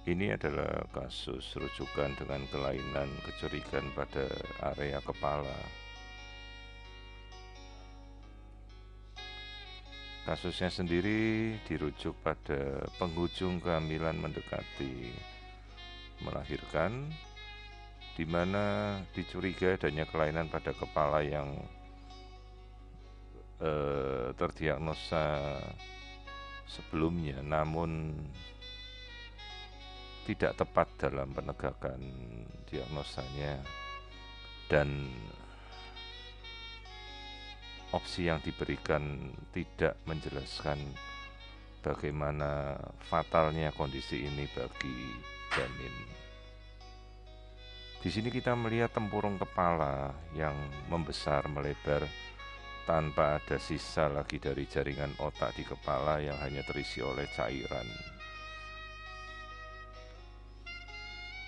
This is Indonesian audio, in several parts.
Ini adalah kasus rujukan dengan kelainan kecurigaan pada area kepala. Kasusnya sendiri dirujuk pada penghujung kehamilan mendekati melahirkan, di mana dicurigai adanya kelainan pada kepala yang terdiagnosa sebelumnya, namun tidak tepat dalam penegakan diagnosanya, dan opsi yang diberikan tidak menjelaskan bagaimana fatalnya kondisi ini bagi janin. Di sini kita melihat tempurung kepala yang membesar melebar tanpa ada sisa lagi dari jaringan otak di kepala yang hanya terisi oleh cairan.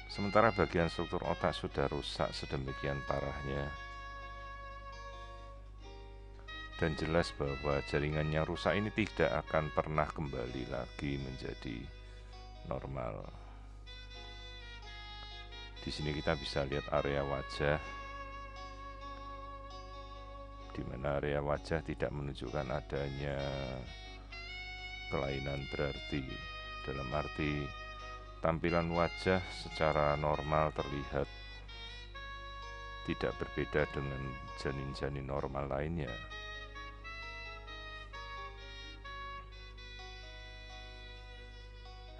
Sementara bagian struktur otak sudah rusak sedemikian parahnya, dan jelas bahwa jaringan yang rusak ini tidak akan pernah kembali lagi menjadi normal. Di sini kita bisa lihat area wajah, di mana area wajah tidak menunjukkan adanya kelainan berarti, dalam arti tampilan wajah secara normal terlihat tidak berbeda dengan janin-janin normal lainnya.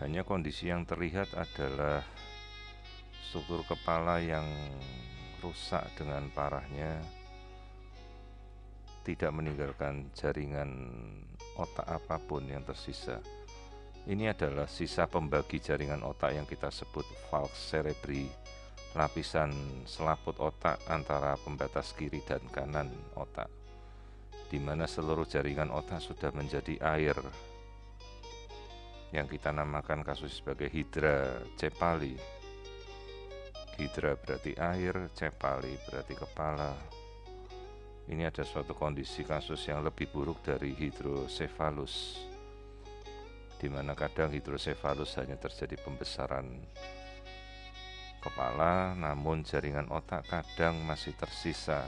Hanya kondisi yang terlihat adalah struktur kepala yang rusak dengan parahnya, tidak meninggalkan jaringan otak apapun yang tersisa. Ini adalah sisa pembagi jaringan otak yang kita sebut falx cerebri, lapisan selaput otak antara pembatas kiri dan kanan otak, di mana seluruh jaringan otak sudah menjadi air, yang kita namakan kasus sebagai hidrocepali. Hidra berarti air, cepali berarti kepala. Ini ada suatu kondisi kasus yang lebih buruk dari hidrosefalus, di mana kadang hidrosefalus hanya terjadi pembesaran kepala, namun jaringan otak kadang masih tersisa.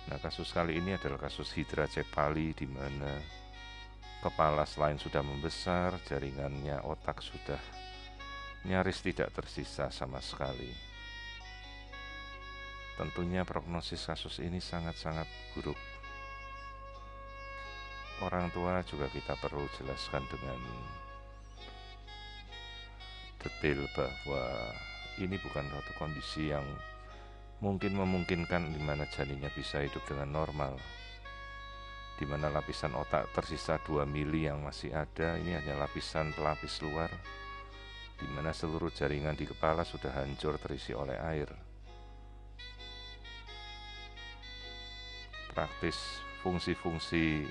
Nah, kasus kali ini adalah kasus hidrocepali, di mana kepala selain sudah membesar, jaringannya otak sudah nyaris tidak tersisa sama sekali. Tentunya prognosis kasus ini sangat-sangat buruk. Orang tua juga kita perlu jelaskan dengan detail bahwa ini bukan suatu kondisi yang mungkin memungkinkan di mana janinnya bisa hidup dengan normal, di mana lapisan otak tersisa 2 mili yang masih ada. Ini hanya lapisan pelapis luar, di mana seluruh jaringan di kepala sudah hancur terisi oleh air. Praktis fungsi-fungsi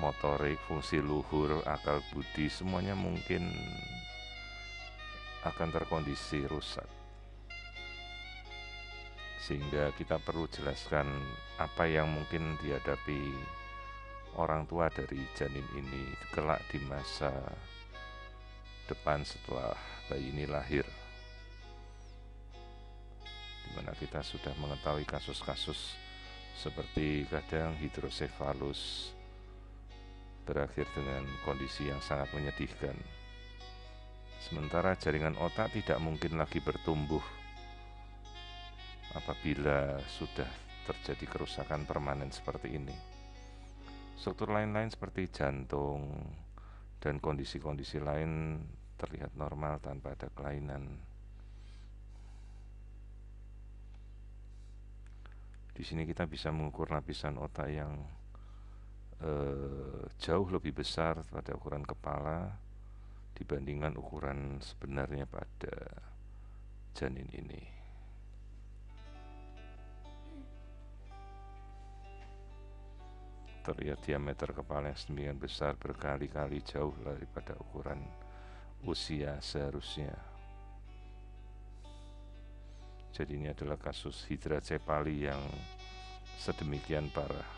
motorik, fungsi luhur, akal budi, semuanya mungkin akan terkondisi rusak. Sehingga kita perlu jelaskan apa yang mungkin dihadapi orang tua dari janin ini kelak di masa depan setelah bayi ini lahir, dimana kita sudah mengetahui kasus-kasus seperti kadang hidrosefalus berakhir dengan kondisi yang sangat menyedihkan. Sementara jaringan otak tidak mungkin lagi bertumbuh apabila sudah terjadi kerusakan permanen seperti ini. Struktur lain-lain seperti jantung dan kondisi-kondisi lain terlihat normal tanpa ada kelainan. Di sini kita bisa mengukur lapisan otak yang jauh lebih besar pada ukuran kepala dibandingkan ukuran sebenarnya pada janin ini. Terlihat diameter kepala yang sedemikian besar berkali-kali jauh daripada ukuran usia seharusnya. Jadi ini adalah kasus hidrocepali yang sedemikian parah.